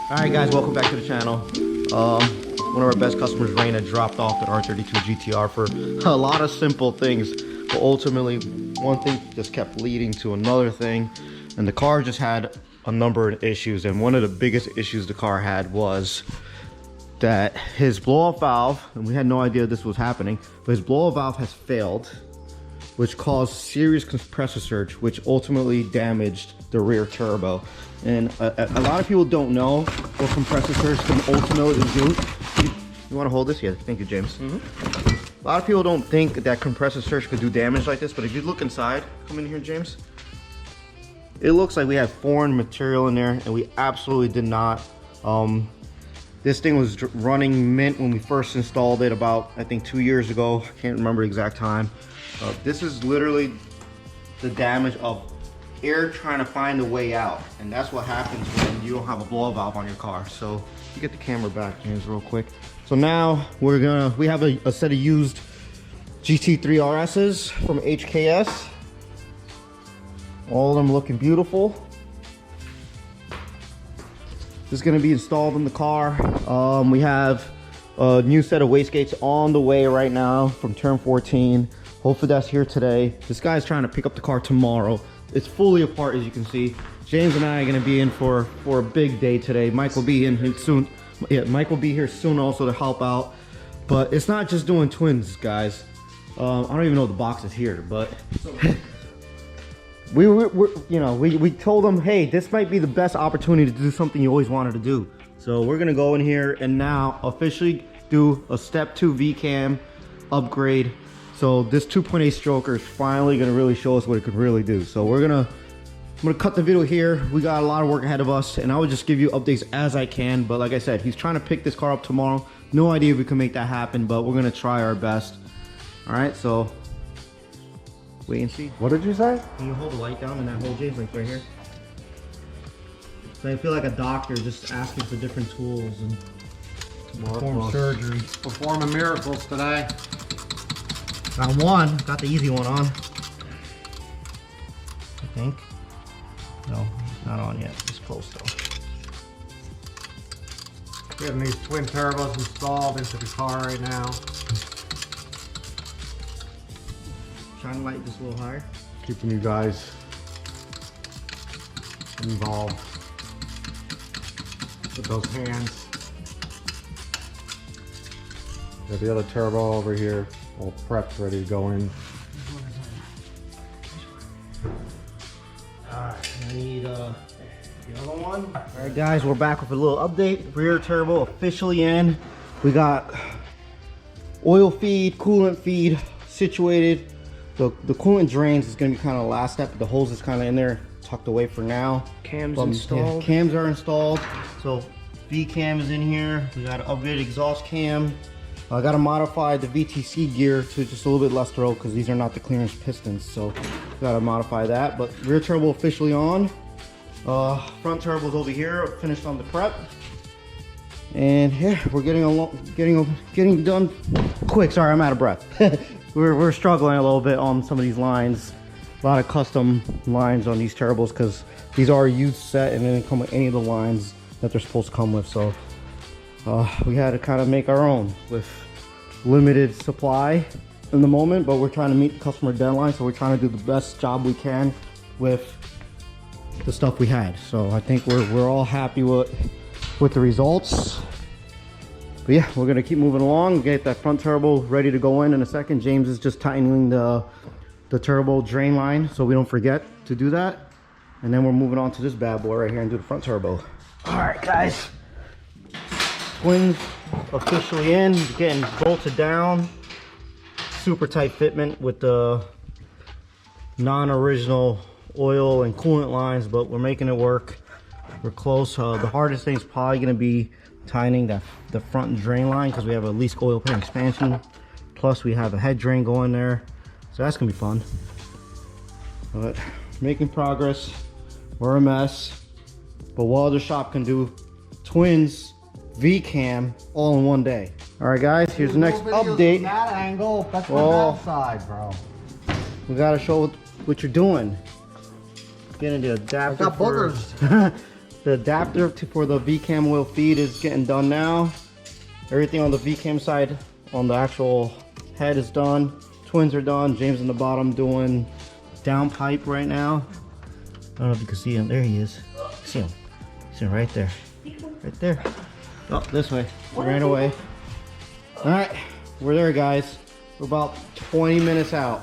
Alright guys, welcome back to the channel. One of our best customers, Reina, dropped off the R32 GTR for a lot of simple things, but ultimately one thing just kept leading to another thing, and the car just had a number of issues. And one of the biggest issues the car had was that his blow-off valve, and we had no idea this was happening, but his blow-off valve has failed, which caused serious compressor surge, which ultimately damaged the rear turbo. And a lot of people don't know what compressor surge can ultimately do. You want to hold this? Yeah, thank you, James. A lot of people don't think that compressor surge could do damage like this, but if you look inside, come in here, James. It looks like we had foreign material in there, and we absolutely did not. This thing was running mint when we first installed it about, I think, 2 years ago. I can't remember the exact time. This is literally the damage of air trying to find a way out, and that's what happens when you don't have a blow valve on your car. So you get the camera back, James, real quick. So now we have a set of used GT3 RSs from HKS. All of them looking beautiful. This is going to be installed in the car. We have a new set of wastegates on the way right now from turn 14. Hopefully that's here today. This guy's trying to pick up the car tomorrow. It's fully apart, as you can see. James and I are going to be in for a big day today. Mike will be in soon. Yeah, Mike will be here soon also to help out. But it's not just doing twins, guys. I don't even know if the box is here, but we told them, hey, this might be the best opportunity to do something you always wanted to do. So we're gonna go in here and now officially do a step 2 V-cam upgrade. So this 2.8 stroker is finally gonna really show us what it could really do. So I'm gonna cut the video here. We got a lot of work ahead of us, and I will just give you updates as I can. But like I said, he's trying to pick this car up tomorrow. No idea if we can make that happen, but we're gonna try our best. All right, so wait and see. What did you say? Can you hold the light down in that hole, James, like right here? So I feel like a doctor just asking for different tools and to perform surgery. Performing miracles today. Got one, got the easy one on. I think. No, it's not on yet. It's close though. Getting these twin turbos installed into the car right now. Trying to light this a little higher. Keeping you guys involved with those hands. Got the other turbo over here, all prepped, ready to go in. Alright, I need the other one. Alright guys, we're back with a little update. Rear turbo officially in. We got oil feed, coolant feed situated. The coolant drains is going to be kind of the last step, but the hose is kind of in there, tucked away for now. Cams installed. Yeah, cams are installed. So V-cam is in here. We got an upgraded exhaust cam. I got to modify the VTC gear to just a little bit less throw because these are not the clearance pistons. So got to modify that. But rear turbo officially on. Front turbo's over here, finished on the prep. And yeah, we're getting done quick. Sorry, I'm out of breath. We're struggling a little bit on some of these lines. A lot of custom lines on these turbos because these are a used set and they didn't come with any of the lines that they're supposed to come with. So we had to kind of make our own with limited supply in the moment, but we're trying to meet the customer deadline. So we're trying to do the best job we can with the stuff we had. So I think we're all happy with the results. But yeah, we're gonna keep moving along, get that front turbo ready to go in a second. James is just tightening the turbo drain line so we don't forget to do that. And then we're moving on to this bad boy right here and do the front turbo. All right, guys. Twins officially in, getting bolted down. Super tight fitment with the non-original oil and coolant lines, but we're making it work. We're close. The hardest thing is probably gonna be tightening the front drain line because we have a least oil pan expansion, plus we have a head drain going there, so that's gonna be fun. But making progress. We're a mess, but what other shop can do twins V-cam all in one day? All right guys, here's the next update. That angle, that's from that side, bro. We gotta show what you're doing. Getting the adapter. I got boogers. The adapter for the VCAM oil feed is getting done now. Everything on the VCAM side on the actual head is done. Twins are done. James in the bottom doing downpipe right now. I don't know if you can see him. There he is. See him. See him right there. Right there. Oh, this way. He ran away. All right, we're there, guys. We're about 20 minutes out.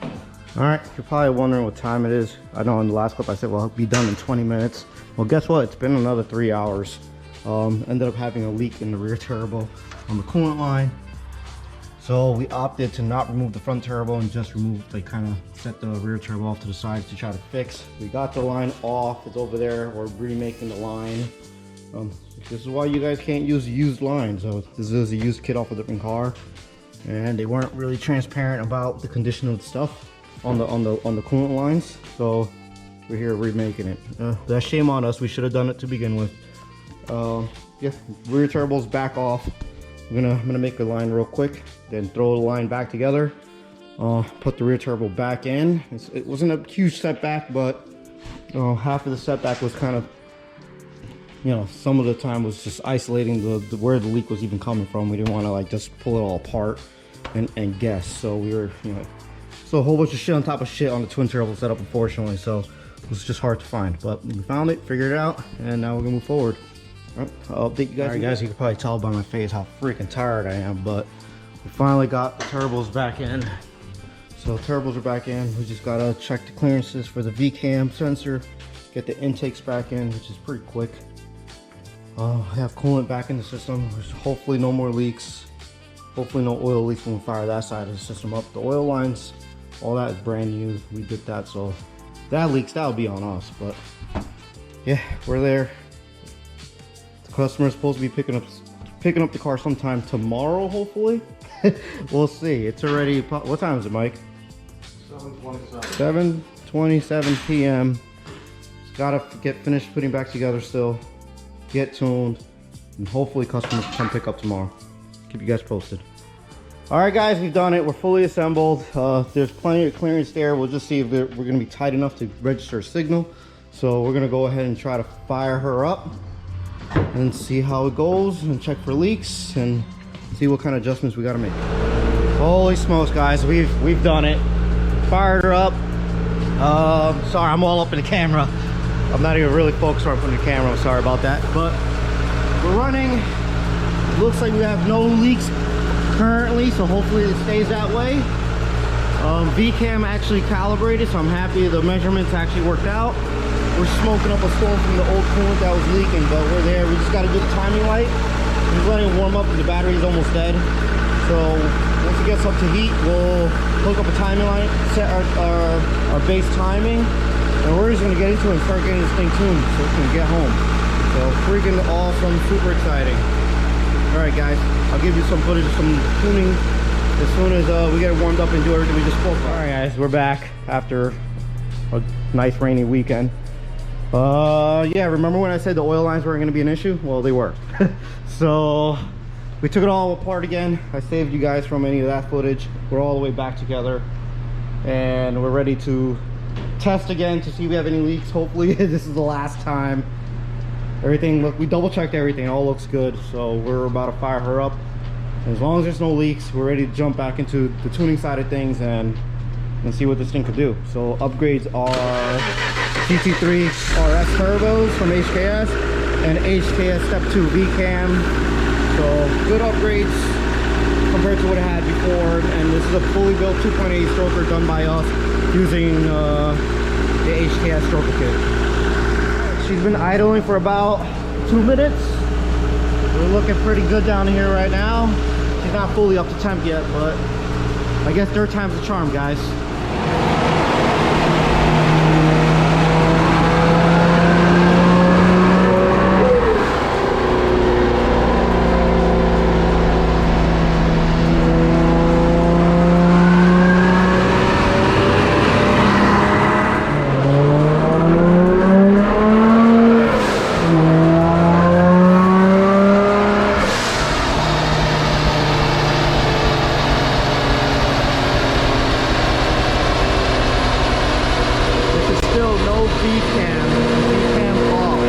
All right, you're probably wondering what time it is. I know in the last clip I said, well, I'll be done in 20 minutes. Well, guess what? It's been another 3 hours. Ended up having a leak in the rear turbo on the coolant line. So we opted to not remove the front turbo and just remove, like, kind of set the rear turbo off to the side to try to fix. We got the line off. It's over there. We're remaking the line. This is why you guys can't use used lines. So this is a used kit off a different car, and they weren't really transparent about the condition of the stuff on the coolant lines. So we're here remaking it. That's shame on us. We should have done it to begin with. Yeah, rear turbo's back off. I'm gonna make the line real quick, then throw the line back together. Put the rear turbo back in. It wasn't a huge setback, but half of the setback was kind of, you know, some of the time was just isolating the where the leak was even coming from. We didn't want to like just pull it all apart and guess. So we were, you know, so a whole bunch of shit on top of shit on the twin turbo setup, unfortunately. So it was just hard to find, but we found it, figured it out, and now we're gonna move forward. All right, I'll update you guys. All right, guys, you can probably tell by my face how freaking tired I am, but we finally got the turbos back in. So turbos are back in. We just gotta check the clearances for the VCAM sensor, get the intakes back in, which is pretty quick. Have coolant back in the system. There's hopefully no more leaks. Hopefully no oil leaks when we fire that side of the system up. The oil lines, all that is brand new. We did that, so if that leaks, that'll be on us. But yeah, we're there. The customer's supposed to be picking up the car sometime tomorrow, hopefully. We'll see. It's already, what time is it, Mike? 7:27 p.m. Gotta get finished putting back together still. Get tuned, and hopefully customers come pick up tomorrow. Keep you guys posted. All right, guys, we've done it. We're fully assembled. There's plenty of clearance there. We'll just see if we're gonna be tight enough to register a signal. So we're gonna go ahead and try to fire her up and see how it goes, and check for leaks and see what kind of adjustments we gotta make. Holy smokes, guys, we've done it. Fired her up. Sorry, I'm all up in the camera. I'm not even really focused on putting the camera. I'm sorry about that, but we're running. Looks like we have no leaks currently, so hopefully it stays that way. VCAM actually calibrated, so I'm happy the measurements actually worked out. We're smoking up a storm from the old coolant that was leaking, but we're there. We just got to do the timing light. We're just letting it warm up because the battery is almost dead. So once it gets up to heat, we'll hook up a timing light, set our base timing, and we're just gonna get into it and start getting this thing tuned so we can get home. So freaking awesome, super exciting. All right, guys, I'll give you some footage of some tuning as soon as we get it warmed up and do everything we just spoke about. All right, guys, we're back after a nice rainy weekend. Yeah, remember when I said the oil lines weren't gonna be an issue? Well, they were. So we took it all apart again. I saved you guys from any of that footage. We're all the way back together, and we're ready to test again to see if we have any leaks. Hopefully this is the last time. Everything, look, we double checked everything, it all looks good. So we're about to fire her up. As long as there's no leaks, we're ready to jump back into the tuning side of things and see what this thing could do. So upgrades are GT3 RS turbos from HKS and HKS Step 2 VCAM. So good upgrades compared to what I had before. And this is a fully built 2.8 stroker done by us using the HKS stroker kit. She's been idling for about 2 minutes. We're looking pretty good down here right now. She's not fully up to temp yet, but I guess third time's the charm, guys. VCAM off.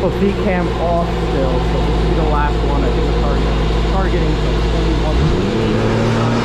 put V cam off still, so this will be the last one. I think the targeting only 1.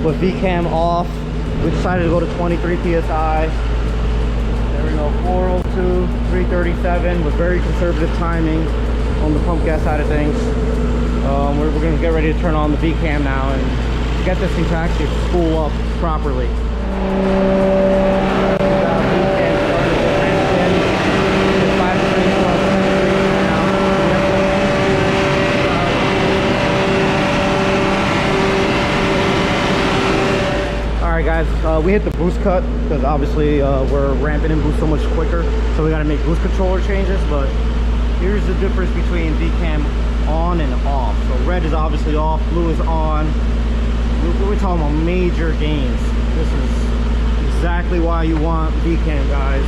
With V-cam off, we decided to go to 23 psi. There we go, 402, 337 with very conservative timing on the pump gas side of things. We're going to get ready to turn on the V-cam now and get this thing to actually spool up properly. We hit the boost cut because obviously we're ramping in boost so much quicker, so we got to make boost controller changes. But here's the difference between V-cam on and off. So red is obviously off, blue is on. We're talking about major gains. This is exactly why you want V-cam, guys.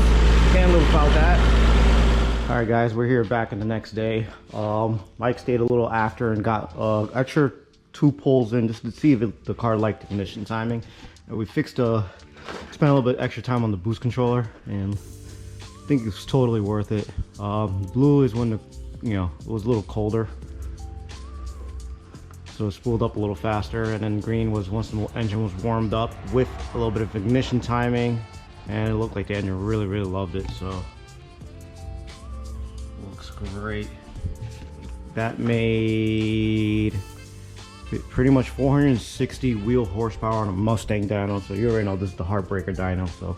Can't live without that. All right, guys, we're here back in the next day. Mike stayed a little after and got extra 2 pulls in just to see if the car liked the ignition timing. We spent a little bit extra time on the boost controller, and I think it's totally worth it. Blue is when it was a little colder, so it spooled up a little faster, and then green was once the engine was warmed up with a little bit of ignition timing, and it looked like the engine really loved it. So looks great. That made pretty much 460 wheel horsepower on a Mustang dyno, so you already know this is the heartbreaker dyno. So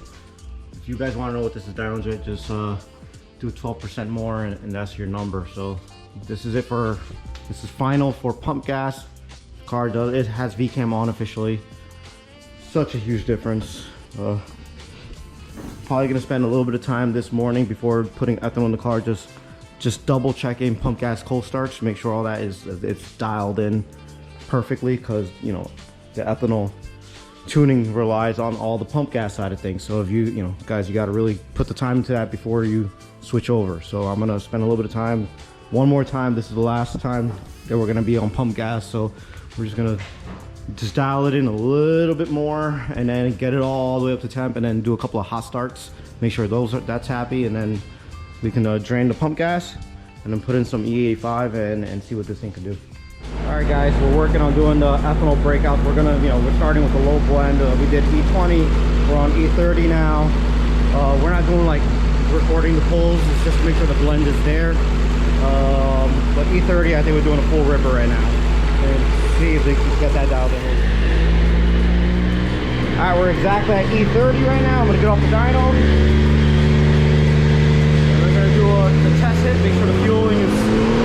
if you guys want to know what this is dyno with, just do 12% more and that's your number. So this is final for pump gas. Car it has V-cam on officially. Such a huge difference. Probably gonna spend a little bit of time this morning before putting ethanol in the car, just double checking pump gas cold starts to make sure all that it's dialed in perfectly, because the ethanol tuning relies on all the pump gas side of things. So if you guys, you got to really put the time into that before you switch over. So I'm gonna spend a little bit of time, one more time. This is the last time that we're gonna be on pump gas, so we're just gonna dial it in a little bit more and then get it all the way up to temp, and then do a couple of hot starts, make sure that's happy, and then we can drain the pump gas and then put in some E85 and see what this thing can do. All right, guys, we're working on doing the ethanol breakouts. We're gonna, we're starting with the low blend. We did E20, we're on E30 now. We're not doing like recording the pulls, it's just to make sure the blend is there. But E30, I think we're doing a full ripper right now, and see if they can get that dialed in. All right, we're exactly at E30 right now. I'm gonna get off the dyno. And we're gonna do a test hit, make sure the fueling is